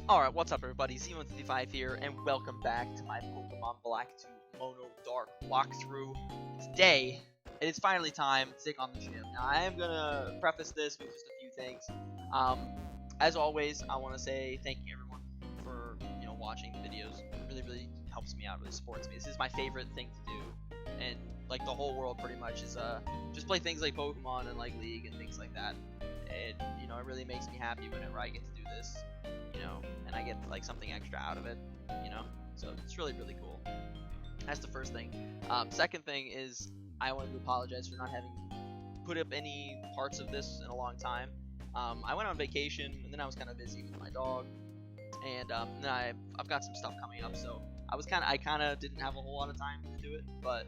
Alright, what's up everybody, Z155 here, and welcome back to my Pokemon Black to Mono Dark walkthrough. Today, it is finally time to take on the gym. Now, I am gonna preface this with just a few things. As always, I want to say thank you everyone for, watching the videos. It really helps me out, really supports me. This is my favorite thing to do, and like the whole world pretty much is just play things like Pokemon and like League and things like that. It really makes me happy whenever I get to do this, and I get like something extra out of it, so it's really cool. That's the first thing. Second thing is I wanted to apologize for not having put up any parts of this in a long time. I went on vacation and then I was kind of busy with my dog, and then I've got some stuff coming up, so I kind of didn't have a whole lot of time to do it, but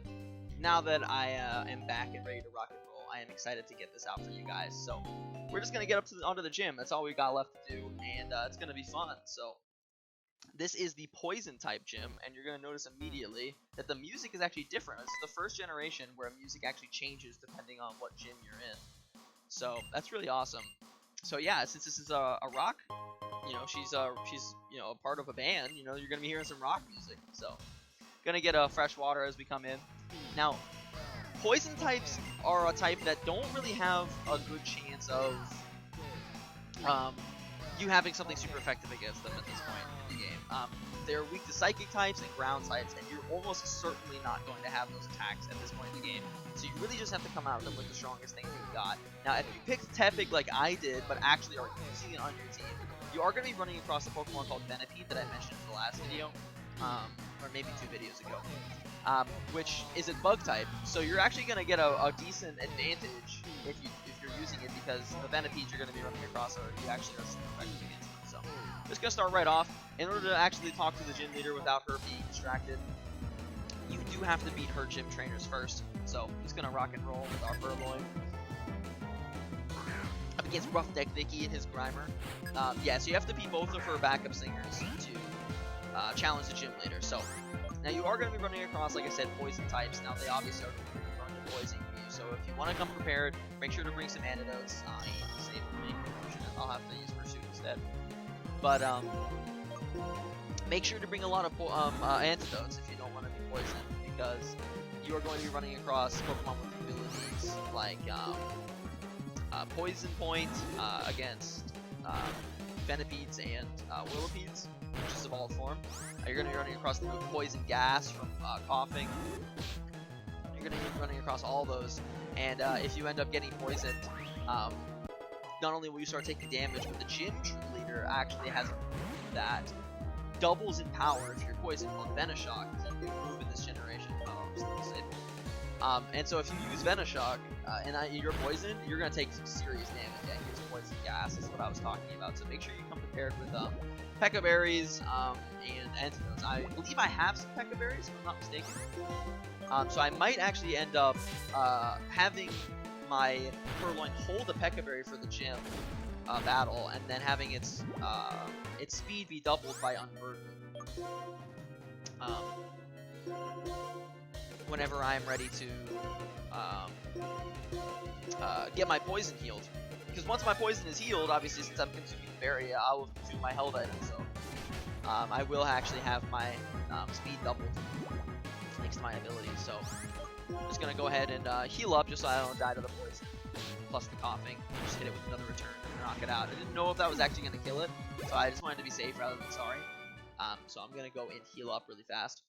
now that I am back and ready to rock and roll, I am excited to get this out for you guys. So we're just gonna get onto the gym. That's all we got left to do, and it's gonna be fun. So this is the Poison type gym, and you're gonna notice immediately that the music is actually different. This is the first generation where music actually changes depending on what gym you're in. So that's really awesome. So yeah, since this is a rock, she's a part of a band. You're gonna be hearing some rock music. So gonna get fresh water as we come in. Now, poison types are a type that don't really have a good chance of you having something super effective against them at this point in the game. They're weak to psychic types and ground types, and you're almost certainly not going to have those attacks at this point in the game. So you really just have to come out of them with the strongest thing you've got. Now, if you picked Tepig like I did, but actually are using it on your team, you are going to be running across a Pokemon called Venipede that I mentioned in the last video, or maybe 2 videos ago. Which is a bug type, so you're actually going to get a decent advantage if you're using it, because the Venipedes you're going to be running across you actually are super effective against them. So just going to start right off. In order to actually talk to the gym leader without her being distracted, you do have to beat her gym trainers first. So just going to rock and roll with our Furloin up against Rough Neck Vicky and his Grimer. Yeah, so you have to beat both of her backup singers to challenge the gym leader. So now you are going to be running across, like I said, poison types. Now they obviously are going to be prone to poisoning you, so if you want to come prepared, make sure to bring some antidotes. Save for me, I'll have to use Pursuit instead. But make sure to bring a lot of antidotes if you don't want to be poisoned, because you are going to be running across Pokemon with abilities like Poison Point against Venipedes and Willopedes, which is evolved form. You're going to be running across the Poison Gas from Coughing. You're going to be running across all those, and if you end up getting poisoned, not only will you start taking damage, but the gym leader actually has a move that doubles in power if you're poisoned, called Venoshock. It's a new move in this generation. And so if you use Venoshock and you're poisoned, you're going to take some serious damage. Yeah, here's Poison Gas, is what I was talking about. So make sure you come prepared with Pekka Berries and antidotes. I believe I have some Pekka Berries, if I'm not mistaken. So I might actually end up having my Purloin hold a Pekka Berry for the gym battle, and then having its speed be doubled by Unburden whenever I'm ready to get my poison healed. Because once my poison is healed, obviously since I'm consuming the berry, I will consume my held item, so I will actually have my speed doubled thanks to my ability. So I'm just going to go ahead and heal up just so I don't die to the poison, plus the coughing. Just hit it with another return and knock it out. I didn't know if that was actually going to kill it, so I just wanted to be safe rather than sorry. So I'm going to go and heal up really fast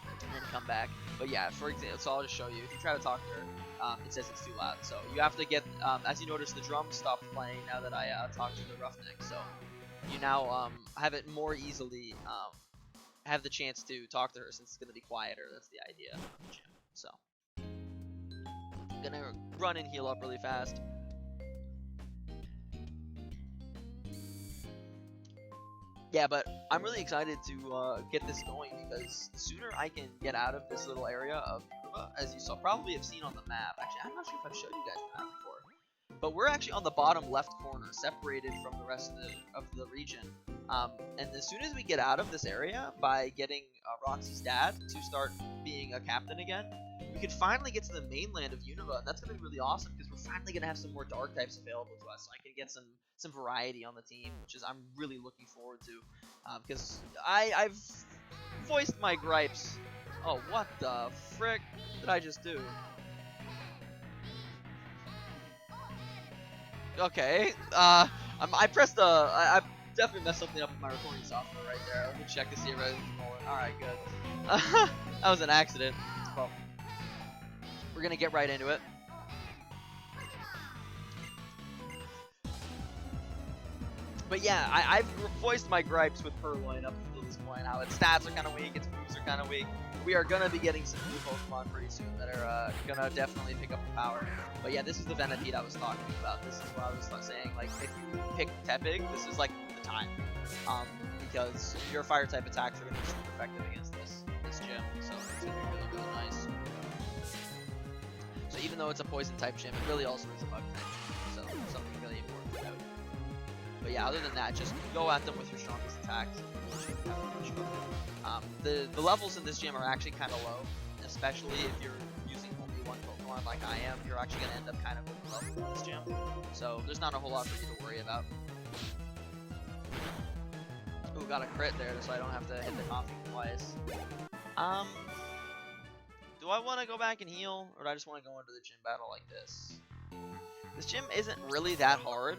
and then come back. But yeah, for example, so I'll just show you. If you try to talk to her, it says it's too loud. So you have to get, as you notice, the drums stopped playing now that I talked to the Roughneck. So you now have it more easily have the chance to talk to her, since it's going to be quieter. That's the idea of the gym. So I'm going to run and heal up really fast. Yeah, but I'm really excited to get this going, because the sooner I can get out of this little area of Unova, as you probably have seen on the map. Actually, I'm not sure if I've showed you guys the map before, but we're actually on the bottom left corner, separated from the rest of the region. And as soon as we get out of this area by getting Roxie's dad to start being a captain again, we can finally get to the mainland of Unova, and that's going to be really awesome, because we're we're finally gonna have some more dark types available to us, so I can get some variety on the team, which is I'm really looking forward to, because I've voiced my gripes. Oh, what the frick did I just do? Okay, I pressed I definitely messed something up with my recording software right there. Let me check to see if everything's rolling. Alright, good. That was an accident. Well, we're gonna get right into it. But yeah, I've voiced my gripes with Purloin up until this point. How its stats are kind of weak, its moves are kind of weak. We are gonna be getting some new Pokemon pretty soon that are gonna definitely pick up the power. But yeah, this is the Venipede I was talking about. This is what I was saying. Like, if you pick Tepig, this is like the time, because your fire type attacks are gonna be super effective against this gym. So it's gonna be really, really nice. So even though it's a poison type gym, it really also is a bug type gym. So it's something really important to note. But yeah, other than that, just go at them with your strongest attacks. The levels in this gym are actually kind of low, especially if you're using only one Pokemon like I am. You're actually going to end up kind of overleveled in this gym, so there's not a whole lot for you to worry about. Ooh, got a crit there, so I don't have to hit the coffee twice. Do I want to go back and heal, or do I just want to go into the gym battle like this? This gym isn't really that hard,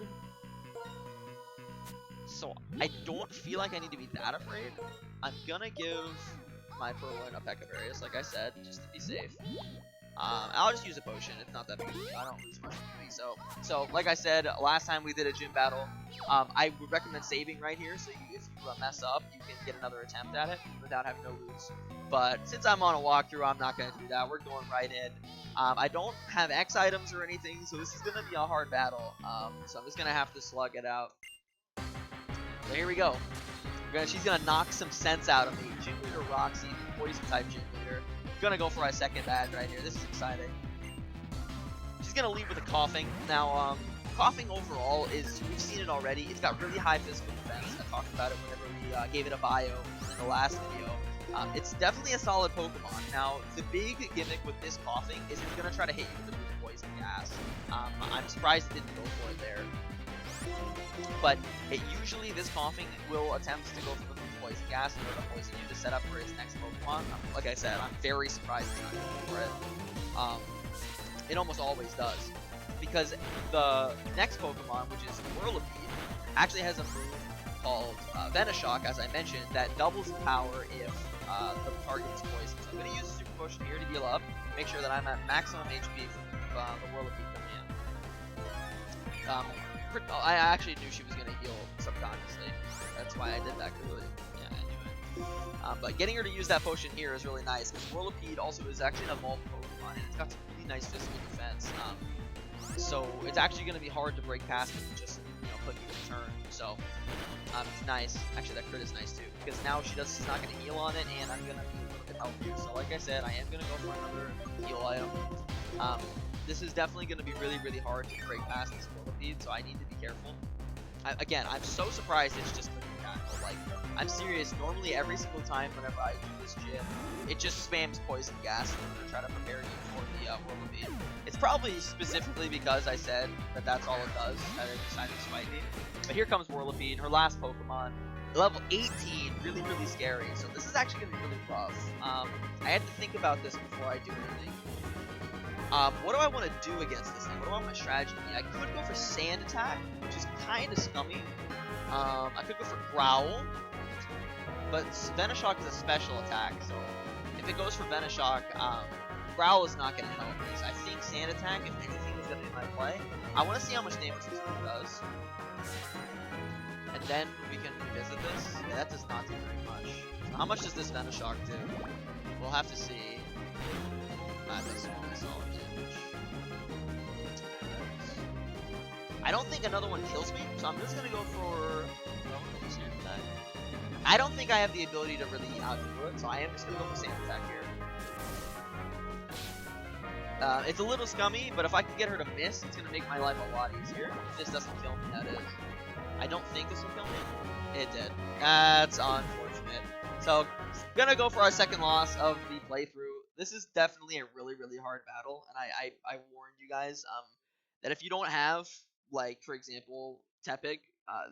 so I don't feel like I need to be that afraid. I'm gonna give my Purloin a Pekavarius, like I said, just to be safe. I'll just use a potion. It's not that big of a deal. I don't lose much from doing so. Like I said, last time we did a gym battle, I would recommend saving right here, so if you mess up, you can get another attempt at it without having to lose. But since I'm on a walkthrough, I'm not going to do that. We're going right in. I don't have X items or anything, so this is going to be a hard battle. So I'm just going to have to slug it out. So here we go. She's gonna knock some sense out of me. Gym Leader Roxie, poison type Gym Leader. Gonna go for our second badge right here. This is exciting. She's gonna lead with a Coughing. Now, Coughing overall is, we've seen it already. It's got really high physical defense. I talked about it whenever we gave it a bio in the last video. It's definitely a solid Pokemon. Now, the big gimmick with this Coughing is it's gonna try to hit you with a poison gas. I'm surprised it didn't go for it there. But usually this Coughing will attempt to go for the poison gas in order to poison you to set up for its next Pokemon. Like I said, I'm very surprised it's not going for it. It almost always does. Because the next Pokemon, which is Whirlipede, actually has a move called Venoshock, as I mentioned, that doubles the power if the target is poisoned. So I'm going to use a Super Potion here to heal up, make sure that I'm at maximum HP from the Whirlipede coming in. I actually knew she was going to heal subconsciously. That's why I did that, because yeah, I knew it. But getting her to use that potion here is really nice, because Whirlipede also is actually an evolved Pokemon, and it's got some really nice physical defense. So it's actually going to be hard to break past it with just, clicking the turn. So it's nice. Actually, that crit is nice too, because now she's not going to heal on it, and I'm going to be a little bit healthier. So like I said, I am going to go for another heal item. This is definitely going to be really, really hard to break past this Whirlipede, so I need to be careful. Again, I'm so surprised it's just clicking tackle. Like, I'm serious, normally every single time whenever I do this gym, it just spams poison gas in order to try to prepare you for the Whirlipede. It's probably specifically because I said that that's all it does, that it decided to spite me. But here comes Whirlipede, her last Pokemon. Level 18, really, really scary. So this is actually going to be really rough. I had to think about this before I do anything. What do I want to do against this thing? What do I want my strategy to be? I could go for Sand Attack, which is kind of scummy. I could go for Growl, but Venoshock is a special attack, so if it goes for Venoshock, Growl is not going to help me. So I think Sand Attack, if anything, is going to be my play. I want to see how much damage this thing does, and then we can revisit this. Yeah, that does not do very much. So how much does this Venoshock do? We'll have to see. That does solid damage. I don't think another one kills me, so I'm just gonna go for. I don't think I have the ability to really outdo it, so I am just gonna go for Sand Attack here. It's a little scummy, but if I can get her to miss, it's gonna make my life a lot easier. If this doesn't kill me, that is. I don't think this will kill me. It did. That's unfortunate. So, gonna go for our second loss of the playthrough. This is definitely a really, really hard battle, and I warned you guys. that if you don't have, like, for example, Tepig,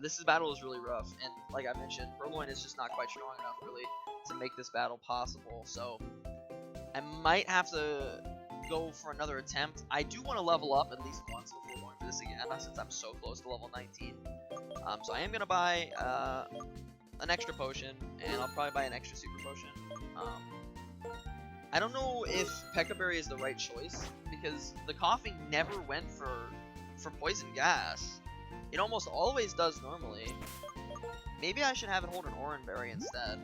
this battle is really rough, and like I mentioned, Purloin is just not quite strong enough, really, to make this battle possible, so I might have to go for another attempt. I do want to level up at least once before going for this again, since I'm so close to level 19. So I am going to buy an extra potion, and I'll probably buy an extra super potion. I don't know if Pekka Berry is the right choice, because the coughing never went for poison gas. It almost always does normally. Maybe I should have it hold an Oran Berry instead.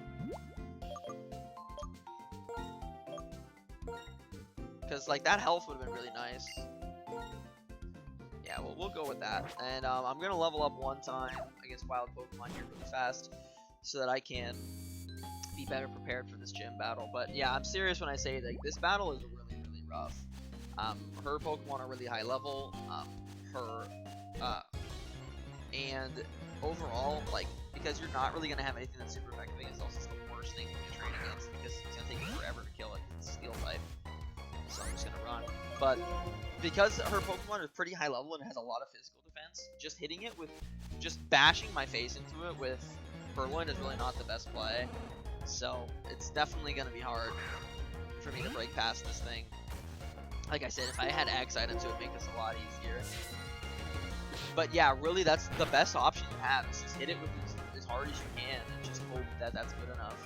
Because, like, that health would have been really nice. Yeah, well, we'll go with that. And I'm going to level up one time against wild Pokemon here really fast, so that I can be better prepared for this gym battle. But yeah, I'm serious when I say that this battle is really, really rough. Her Pokemon are really high level. And overall, like, because you're not really going to have anything that's super effective against, also the worst thing you can train against, because it's going to take you forever to kill it. It's Steel type. So I'm just going to run. But because her Pokemon are pretty high level and has a lot of physical defense, just hitting it with, just bashing my face into it with Purloin is really not the best play. So it's definitely going to be hard for me to break past this thing. Like I said, if I had X items, it would make this a lot easier. But yeah, really, that's the best option you have, is just hit it with as hard as you can and just hope that that's good enough.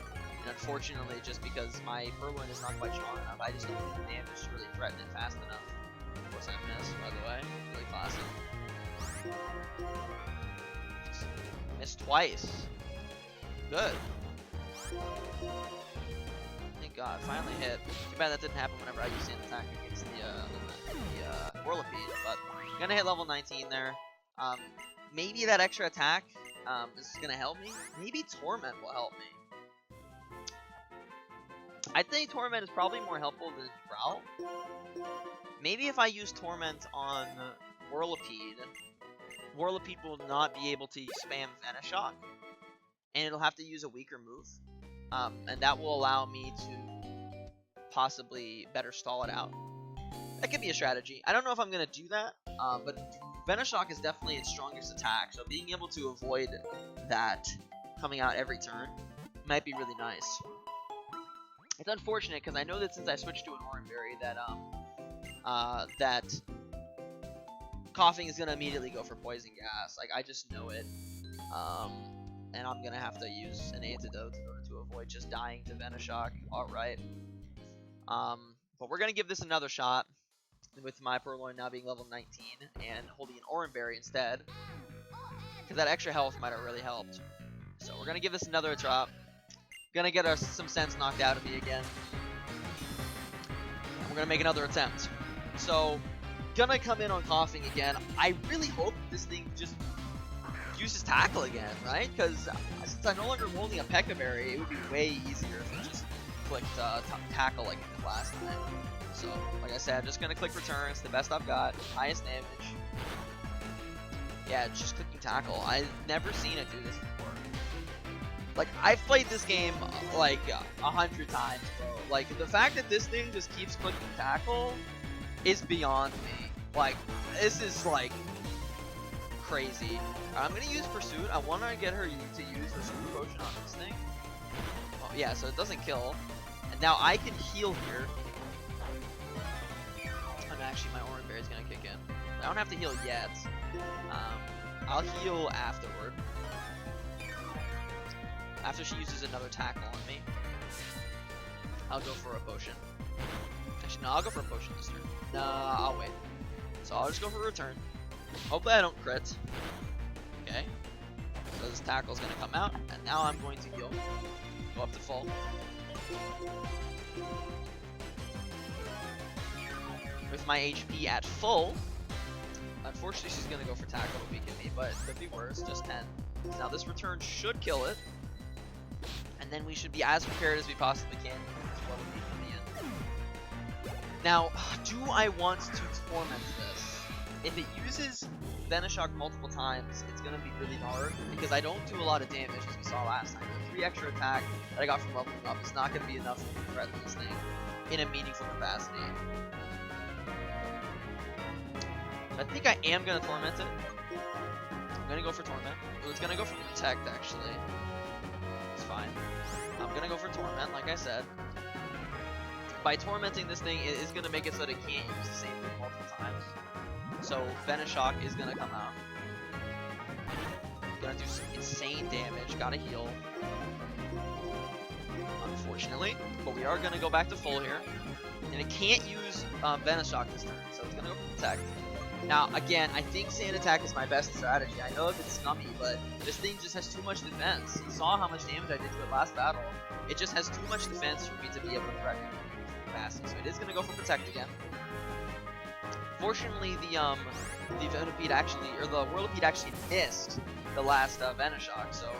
And unfortunately, just because my Purloin is not quite strong enough, I just don't think the damage to really threaten it fast enough. Of course I missed, by the way. Really classic. Missed twice. Good. Thank God, finally hit. Too bad that didn't happen whenever I used an attack against the Whirlipede, but I'm gonna hit level 19 there. Maybe that extra attack is gonna help me. Maybe Torment will help me. I'd say Torment is probably more helpful than Growl. Maybe if I use Torment on Whirlipede, Whirlipede will not be able to spam Venoshock, and it'll have to use a weaker move. And that will allow me to possibly better stall it out. That could be a strategy. I don't know if I'm going to do that, but Venoshock is definitely its strongest attack, so being able to avoid that coming out every turn might be really nice. It's unfortunate, because I know that since I switched to an Oran Berry that coughing is going to immediately go for poison gas. Like, I just know it. And I'm going to have to use an antidote in order to avoid just dying to Venoshock outright. But we're going to give this another shot, with my Purloin now being level 19 and holding an Oran Berry instead, because that extra health might have really helped. So we're going to give this another shot. Gonna get some sense knocked out of me again. And we're gonna make another attempt. So, gonna come in on coughing again. I really hope this thing just uses tackle again, right? Because since I'm no longer holding a Pekka Berry, it would be way easier if it just clicked tackle like it did last time. So, like I said, I'm just gonna click return. It's the best I've got, highest damage. Yeah, it's just clicking tackle. I've never seen it do this before. Like, I've played this game, like, 100 times, bro. Like, the fact that this thing just keeps clicking tackle is beyond me. Like, this is, like, crazy. I'm gonna use Pursuit. I want to get her to use her Super Potion on this thing. Oh, yeah, so it doesn't kill. And now I can heal here. And actually, my Oran Berry is gonna kick in. I don't have to heal yet. I'll heal afterward. After she uses another tackle on me, I'll go for a potion. Actually, no, I'll go for a potion this turn. Nah, I'll wait. So I'll just go for a return. Hopefully I don't crit. Okay. So this tackle's gonna come out, and now I'm going to heal. Go up to full. With my HP at full, unfortunately she's gonna go for tackle to weaken me, but it could be worse, just 10. Now this return should kill it. And then we should be as prepared as we possibly can as well as we can be in. Now, do I want to torment this? If it uses Venoshock multiple times, it's going to be really hard, because I don't do a lot of damage, as we saw last time. The 3 extra attack that I got from leveling up is not going to be enough for me to threaten this thing in a meaningful capacity. I think I am gonna torment it. I'm gonna go for torment. It was gonna go for protect actually. It's fine. I'm gonna go for torment, like I said. By tormenting this thing, it is gonna make it so that it can't use the same thing multiple times. So Venoshock is gonna come out. Gonna do some insane damage. Gotta heal. Unfortunately, but we are gonna go back to full here, and it can't use Venoshock this turn, so it's gonna go for protect. Now, again, I think Sand Attack is my best strategy. I know it's scummy, but this thing just has too much defense. You saw how much damage I did to it last battle. It just has too much defense for me to be able to correct it fastly. So it is gonna go for protect again. Fortunately, the Venipede actually, or the Whirlipede actually missed the last Venoshock. So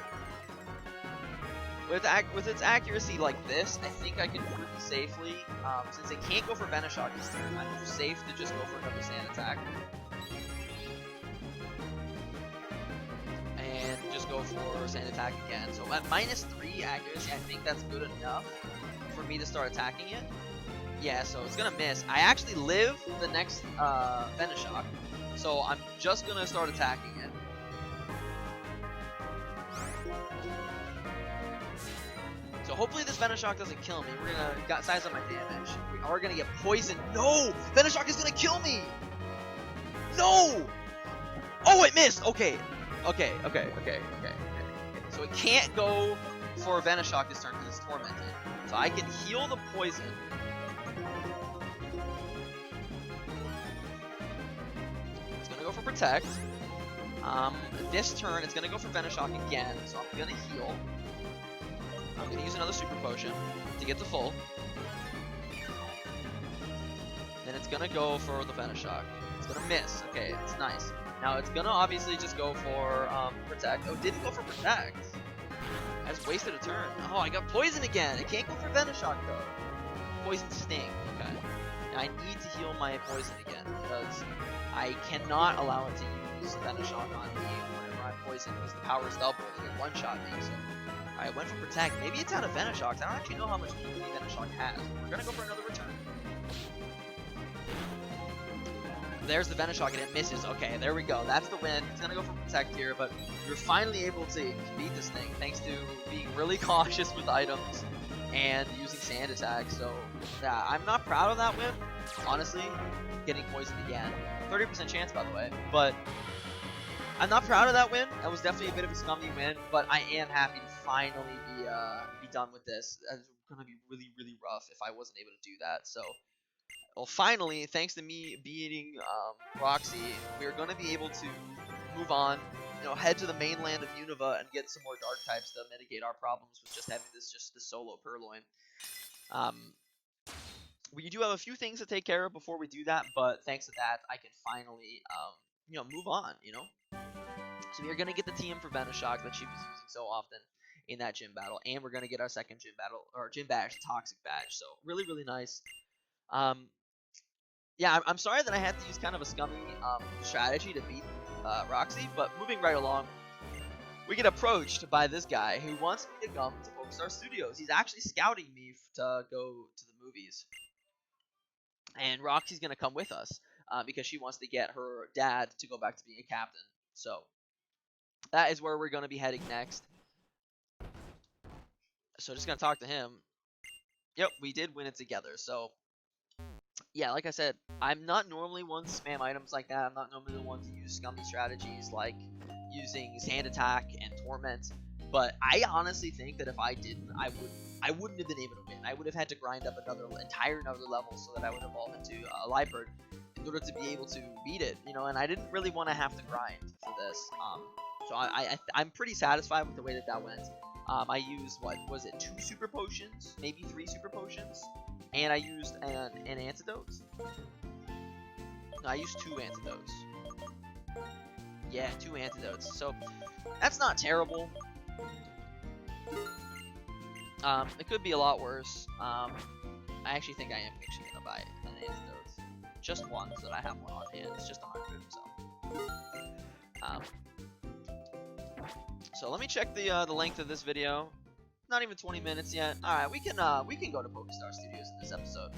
with its accuracy like this, I think I can pretty safely, since it can't go for Venoshock this turn, I'm safe to just go for another Sand Attack. And just go for Sand Attack again. So at -3 accuracy, I think that's good enough for me to start attacking it. Yeah, so it's gonna miss. I actually live the next Venoshock, so I'm just gonna start attacking it. So hopefully this Venoshock doesn't kill me. We're gonna size up my damage. We are gonna get poisoned. No! Venoshock is gonna kill me! No! Oh, it missed! Okay. Okay. So it can't go for Venoshock this turn because it's tormented. So I can heal the poison. It's gonna go for protect. This turn it's gonna go for Venoshock again. So I'm gonna heal. I'm going to use another Super Potion to get to full. Then it's going to go for the Venoshock. It's going to miss. Okay, it's nice. Now it's going to obviously just go for Protect. Oh, it didn't go for Protect. I just wasted a turn. Oh, I got Poison again. It can't go for Venoshock though. Poison Sting. Okay. Now I need to heal my Poison again because I cannot allow it to use Venoshock on me whenever I'm poisoned because the power is double. It can one-shot me, so... Alright, went for Protect. Maybe it's out of Venoshocks. I don't actually know how much Venoshock has. We're gonna go for another return. There's the Venoshock and it misses. Okay, there we go. That's the win. It's gonna go for Protect here, but we're finally able to beat this thing thanks to being really cautious with items and using Sand Attack. So, yeah, I'm not proud of that win. Honestly, getting poisoned again. 30% chance, by the way, but I'm not proud of that win. That was definitely a bit of a scummy win, but I am happy to finally be done with this. It's gonna be really, really rough if I wasn't able to do that. So, well, finally, thanks to me beating Roxie, we're gonna be able to move on. You know, head to the mainland of Unova and get some more dark types to mitigate our problems with just having this solo Purloin. We do have a few things to take care of before we do that, but thanks to that, I can finally you know, move on. You know. So we're going to get the TM for Venoshock that she was using so often in that gym battle. And we're going to get our second gym battle, or gym badge, Toxic badge. So really, really nice. Yeah, I'm sorry that I had to use kind of a scummy strategy to beat Roxie. But moving right along, we get approached by this guy who wants me to come to Pokestar Studios. He's actually scouting me to go to the movies. And Roxie's going to come with us because she wants to get her dad to go back to being a captain. So that is where we're going to be heading next. So just going to talk to him. Yep, we did win it together. So, yeah, like I said, I'm not normally one to spam items like that. I'm not normally the one to use scummy strategies like using Sand Attack and Torment. But I honestly think that if I didn't, I wouldn't have been able to win. I would have had to grind up another level so that I would evolve into a Liepard in order to be able to beat it. You know, and I didn't really want to have to grind for this. So I'm pretty satisfied with the way that went. I used, what was it, 2 Super Potions, maybe 3 Super Potions, and I used an Antidote. No, I used 2 Antidotes. Yeah, 2 Antidotes. So that's not terrible. It could be a lot worse. I actually think I am actually gonna buy an Antidote. Just one, so that I have one on hand. It's just 100, so. So let me check the length of this video. Not even 20 minutes yet. All right, we can go to Pokestar Studios in this episode.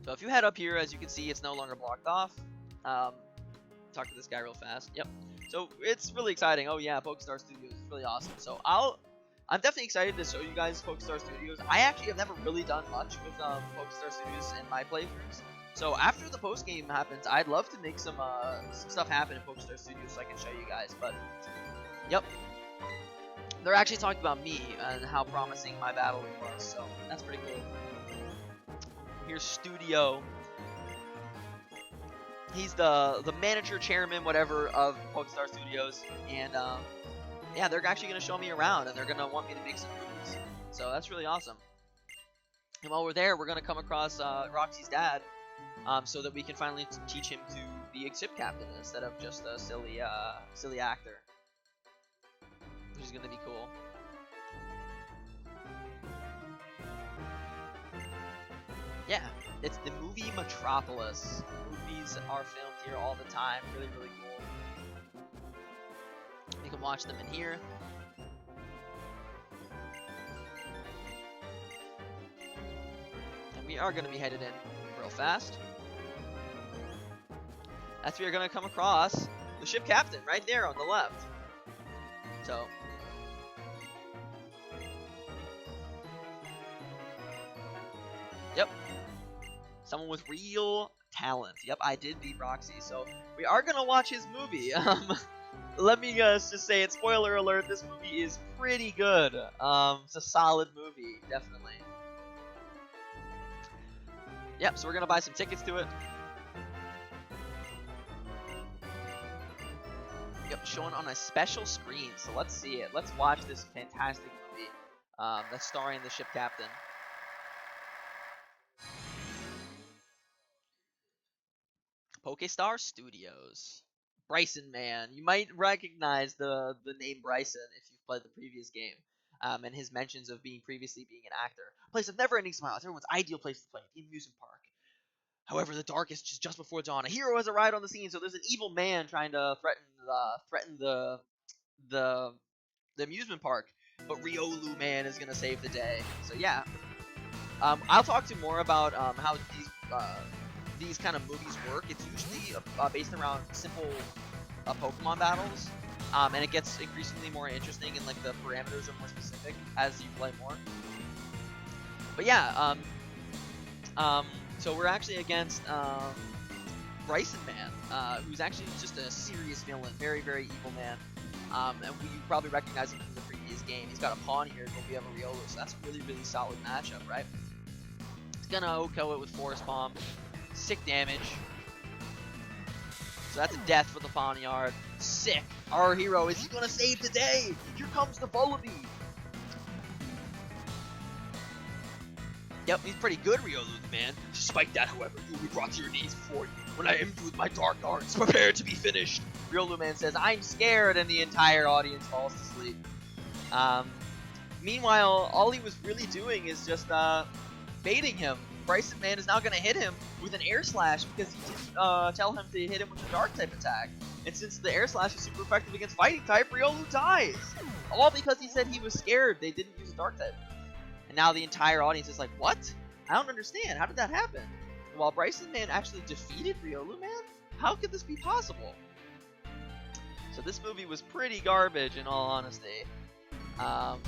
So if you head up here, as you can see, it's no longer blocked off. Um, talk to this guy real fast. Yep. So it's really exciting. Oh yeah, Pokestar Studios is really awesome. So I'm definitely excited to show you guys Pokestar Studios. I actually have never really done much with Pokestar Studios in my playthroughs. So after the post game happens, I'd love to make some stuff happen in Pokestar Studios so I can show you guys. But yep, they're actually talking about me and how promising my battle was. So that's pretty cool. Here's Studio. He's the manager, chairman, whatever of Pokestar Studios, and yeah, they're actually gonna show me around, and they're gonna want me to make some moves. So that's really awesome. And while we're there, we're gonna come across Roxie's dad, so that we can finally teach him to be a ship captain instead of just a silly actor, which is gonna be cool. Yeah, it's the movie Metropolis. Movies are filmed here all the time. Really, really cool. You can watch them in here. And we are going to be headed in real fast. That's we are going to come across the ship captain right there on the left. So yep. Someone with real talent. Yep, I did beat Roxie, so we are gonna watch his movie. Let me just say it. Spoiler alert: this movie is pretty good. It's a solid movie, definitely. Yep, so we're gonna buy some tickets to it. Yep, shown on a special screen. So let's see it. Let's watch this fantastic movie that's starring the ship captain. Pokestar Studios. Bryson Man. You might recognize the name Bryson if you've played the previous game. And his mentions of previously being an actor. A place of never-ending smiles. Everyone's ideal place to play, the amusement park. However, the dark is just before dawn. A hero has arrived on the scene, so there's an evil man trying to threaten the amusement park. But Riolu Man is gonna save the day. So yeah. I'll talk to you more about how these kind of movies work. It's usually based around simple Pokemon battles, and it gets increasingly more interesting, and like the parameters are more specific as you play more. But yeah, so we're actually against Bryson Man, who's actually just a serious villain, very, very evil man. And we probably recognize him from the previous game. He's got a pawn here, but we have a Riolu, so that's a really, really solid matchup, right? He's gonna OHKO it with Force Bomb. Sick damage. So that's a death for the Pawniard. Sick. Our hero, is he gonna save the day? Here comes the Vullaby. Yep, he's pretty good, Riolu, man. Despite that, however, you'll be brought to your knees before you. When I am with my dark arts, prepare to be finished. Riolu Man says, I'm scared, and the entire audience falls to sleep. Meanwhile, all he was really doing is just baiting him. Bryson Man is now going to hit him with an air slash because he didn't tell him to hit him with a dark type attack. And since the air slash is super effective against fighting type, Riolu dies. All because he said he was scared they didn't use a dark type. And now the entire audience is like, what? I don't understand. How did that happen? While Bryson Man actually defeated Riolu Man? How could this be possible? So this movie was pretty garbage in all honesty. How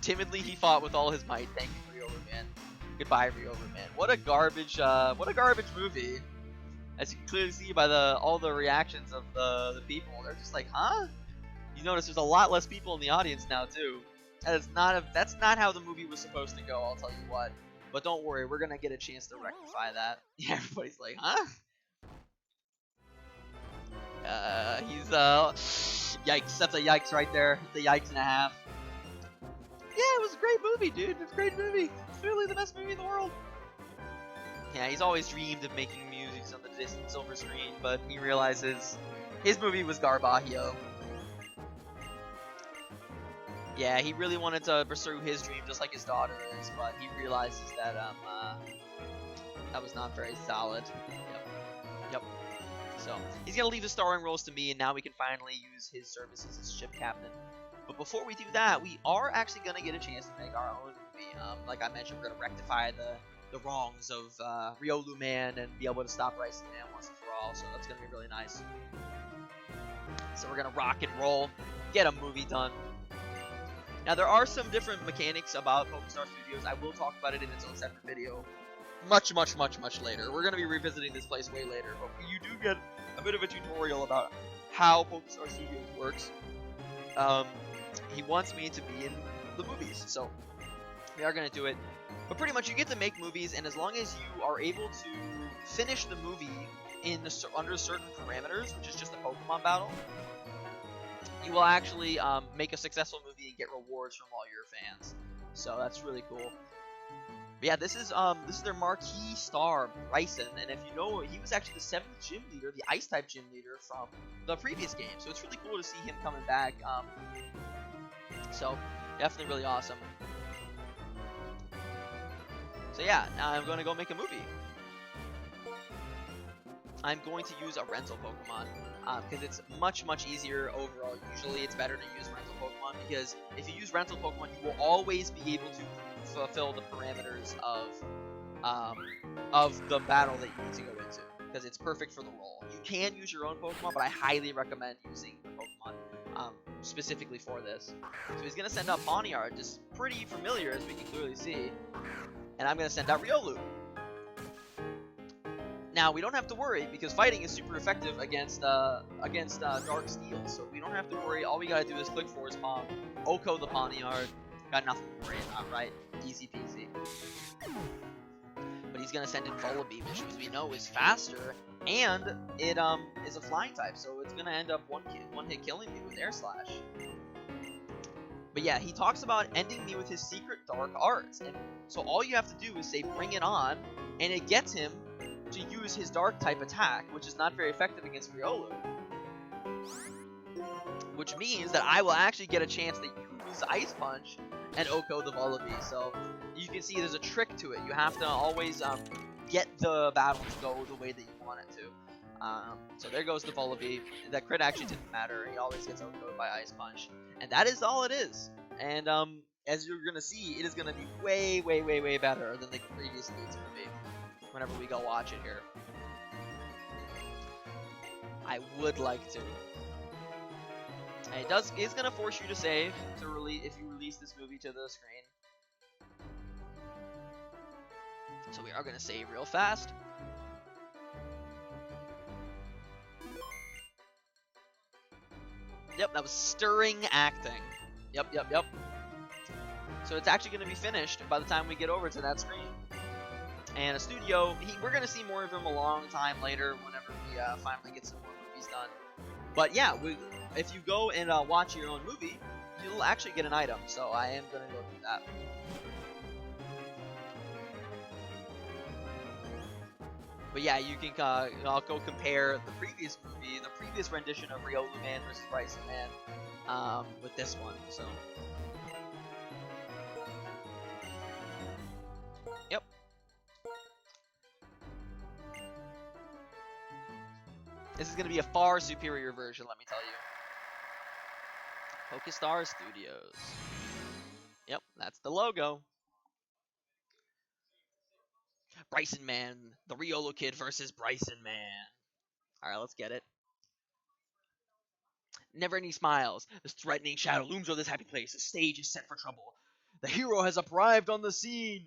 timidly he fought with all his might. Thank you, Riolu Man. Goodbye, Riolu Man. What a garbage movie. As you can clearly see by all the reactions of the people, they're just like, huh? You notice there's a lot less people in the audience now too. That's not how the movie was supposed to go. I'll tell you what. But don't worry, we're gonna get a chance to rectify that. Yeah, everybody's like, huh? Yikes. That's a yikes right there. It's a yikes and a half. Yeah, it was a great movie, dude. It was a great movie. It's literally the best movie in the world. Yeah, he's always dreamed of making music on the distant silver screen, but he realizes his movie was Garbahio. Yeah, he really wanted to pursue his dream just like his daughter is, but he realizes that that was not very solid. Yep. So he's gonna leave the starring roles to me, and now we can finally use his services as ship captain. But before we do that, we are actually gonna get a chance to make our own movie. Like I mentioned, we're gonna rectify the the wrongs of Riolu Man and be able to stop Bryson Man once and for all. So that's gonna be really nice. So we're gonna rock and roll, get a movie done. Now there are some different mechanics about Pokestar Studios. I will talk about it in its own separate video, much later. We're gonna be revisiting this place way later, but you do get a bit of a tutorial about how Pokestar Studios works. He wants me to be in the movies, so we are gonna do it. But pretty much, you get to make movies, and as long as you are able to finish the movie under certain parameters, which is just a Pokemon battle, you will actually make a successful movie and get rewards from all your fans. So that's really cool. But yeah, this is their marquee star, Bryson, and if you know, he was actually the 7th gym leader, the Ice-type gym leader from the previous game. So it's really cool to see him coming back. So definitely really awesome. So yeah, now I'm going to go make a movie. I'm going to use a rental Pokemon, because it's much easier overall. Usually it's better to use rental Pokemon, because if you use rental Pokemon, you will always be able to fulfill the parameters of the battle that you need to go into, because it's perfect for the role. You can use your own Pokemon, but I highly recommend using the Pokemon specifically for this. So he's going to send out Pawniard, just pretty familiar as we can clearly see, and I'm going to send out Riolu. Now, we don't have to worry, because fighting is super effective against Dark Steel, so we don't have to worry. All we gotta do is click Force Palm, Oko the Pawniard, got nothing to worry about, right? Easy peasy. But he's gonna send in Volibee, which as we know is faster, and it is a flying type, so it's gonna end up one hit killing me with Air Slash. But yeah, he talks about ending me with his secret dark arts, and so all you have to do is say bring it on, and it gets him to use his dark type attack, which is not very effective against Riolu. Which means that I will actually get a chance to use Ice Punch and Oko the Volibee. So you can see there's a trick to it. You have to always get the battle to go the way that you want it to. So there goes the Volibee. That crit actually didn't matter. He always gets Oko'd by Ice Punch. And that is all it is. And as you're going to see, it is going to be way better than the previous Leads movie whenever we go watch it here. I would like to. And it's going to force you to save if you release this movie to the screen. So we are going to save real fast. Yep, that was stirring acting. Yep. So it's actually going to be finished by the time we get over to that screen. And a studio, we're going to see more of him a long time later whenever we finally get some more movies done. But yeah, if you go and watch your own movie, you'll actually get an item. So I am going to go do that. But yeah, you can I'll go compare the previous movie, the previous rendition of Riolu Man versus Bryson Man, with this one. So. Yep. This is going to be a far superior version, let me tell you. Pokestar Studios. Yep, that's the logo. Bryson Man, the Riolu Kid versus Bryson Man. Alright, let's get it. Never any smiles. This threatening shadow looms over this happy place. The stage is set for trouble. The hero has arrived on the scene.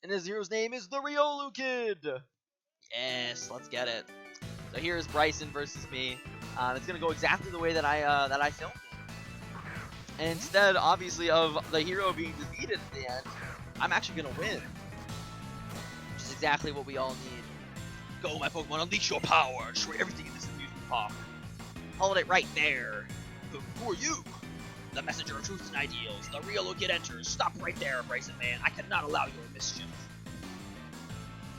And his hero's name is the Riolu Kid. Yes, let's get it. So here's Bryson versus me. It's gonna go exactly the way that I filmed it. And instead, obviously, of the hero being defeated at the end, I'm actually gonna win. Which is exactly what we all need. Go, my Pokemon, unleash your power. Destroy everything in this amusement park. Hold it right there. Who are you? The messenger of truth and ideals. The Riolu Kid enters. Stop right there, Bryson Man. I cannot allow your mischief.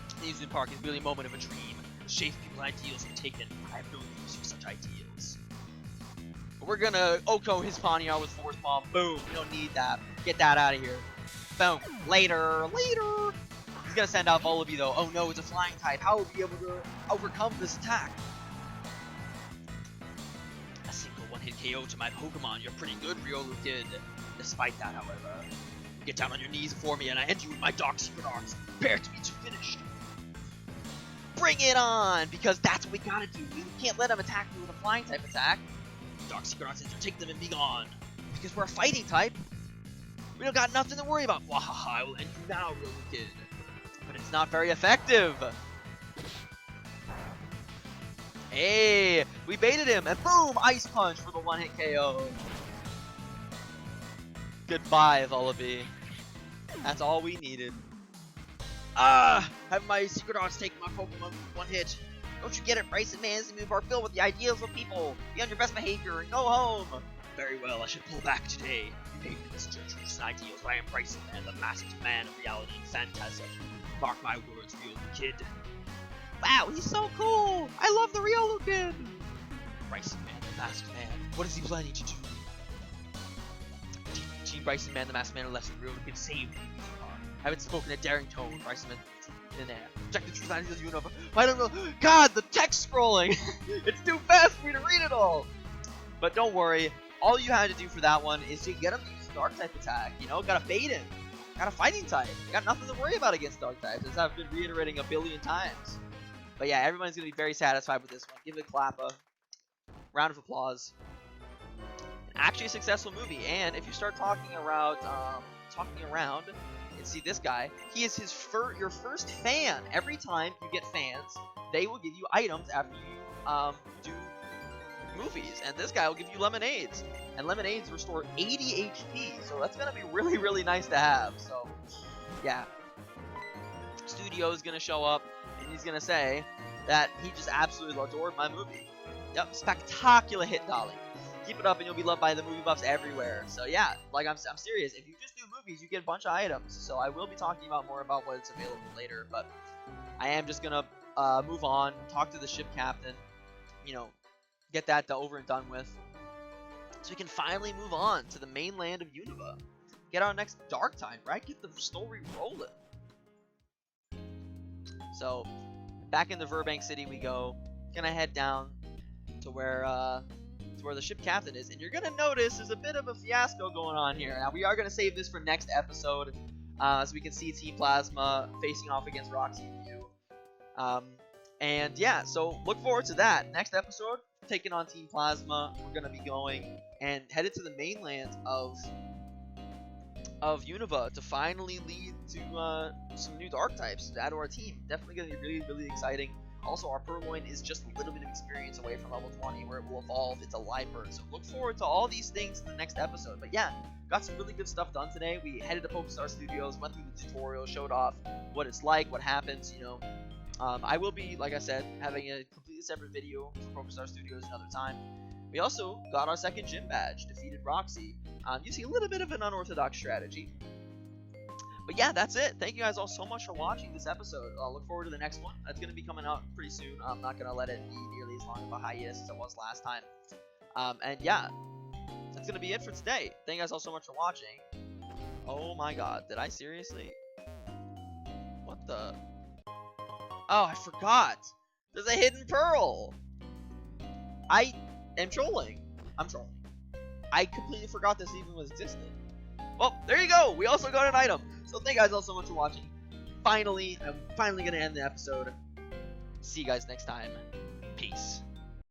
The amusement park is really a moment of a dream. Shape people and ideals are taken. I have no use for such ideals. But we're gonna Oko his Pawniard with Force Palm. Boom. We don't need that. Get that out of here. Boom. Later. He's gonna send out Volibee though. Oh no, it's a flying type. How will we be able to overcome this attack? A single one-hit KO to my Pokemon. You're pretty good, Riolu Kid. Despite that, however, Get down on your knees before me and I end you with my dark secret arts. Prepare to be finished. Bring it on! Because that's what we gotta do. We can't let them attack me with a flying type attack. Dark secret arts, take them and be gone. Because we're a fighting type. We don't got nothing to worry about. Wahaha, I will end you now, real kid. But it's not very effective. Hey, we baited him, and boom, ice punch for the one-hit KO. Goodbye, Vullaby. That's all we needed. Have my secret arts take my Pokemon with one hit. Don't you get it, Bryson? Man's move are filled with the ideals of people. Be on your best behavior and go home. Very well, I should pull back today. You paid me this truths and ideals, but I am Bryson Man, the masked man of reality and phantasm. Mark my words, real kid. Wow, he's so cool! I love the Riolu kid! Bryson Man, the masked man. What is he planning to do? Team Bryson Man, the masked man, left the Riolu kid saved. Haven't spoken a daring tone, Bryson Man. In there. Check the truth ideals of Unova. I don't know. God, the text scrolling! It's too fast for me to read it all! But don't worry, all you had to do for that one is to get him to use a dark type attack. You know, gotta bait him. Got a fighting type. Got nothing to worry about against dark types, as I've been reiterating a billion times. But yeah, everyone's gonna be very satisfied with this one. Give it a clap, a round of applause. Actually a successful movie, and if you start talking around and see this guy, he is your first fan. Every time you get fans, they will give you items after you do movies, and this guy will give you lemonades, and lemonades restore 80 HP, so that's gonna be really, really nice to have. So yeah, Studio is gonna show up and he's gonna say that he just absolutely adored my movie. Yep, spectacular hit, darling. Keep it up and you'll be loved by the movie buffs everywhere. So yeah, like I'm serious. If you just do movies, you get a bunch of items. So I will be talking about more about what's available later, but I am just gonna move on, talk to the ship captain, you know, get that over and done with, so we can finally move on to the mainland of Unova. Get our next dark type, right? Get the story rolling. So back into Verbank City we go. Gonna head down to where the ship captain is, and you're gonna notice there's a bit of a fiasco going on here. Now we are gonna save this for next episode, so we can see Team Plasma facing off against Roxie and you. And yeah, so look forward to that. Next episode, taking on Team Plasma, we're gonna be going and headed to the mainland of Unova to finally lead to some new dark types to add to our team. Definitely gonna be really, really exciting. Also, our Purloin is just a little bit of experience away from level 20, where it will evolve into Lifer. So look forward to all these things in the next episode. But yeah, got some really good stuff done today. We headed to Pokestar Studios, went through the tutorial, showed off what it's like, what happens, you know. I will be, like I said, having a completely separate video for Pokestar Studios another time. We also got our second gym badge, defeated Roxie, using a little bit of an unorthodox strategy. But yeah, that's it. Thank you guys all so much for watching this episode. I'll look forward to the next one. It's going to be coming out pretty soon. I'm not going to let it be nearly as long of a hiatus as it was last time. And yeah, that's going to be it for today. Thank you guys all so much for watching. Oh my god, did I seriously? What the? Oh, I forgot. There's a hidden pearl. I am trolling. I'm trolling. I completely forgot this even was existed. Well, there you go. We also got an item. So thank you guys all so much for watching. I'm finally going to end the episode. See you guys next time. Peace.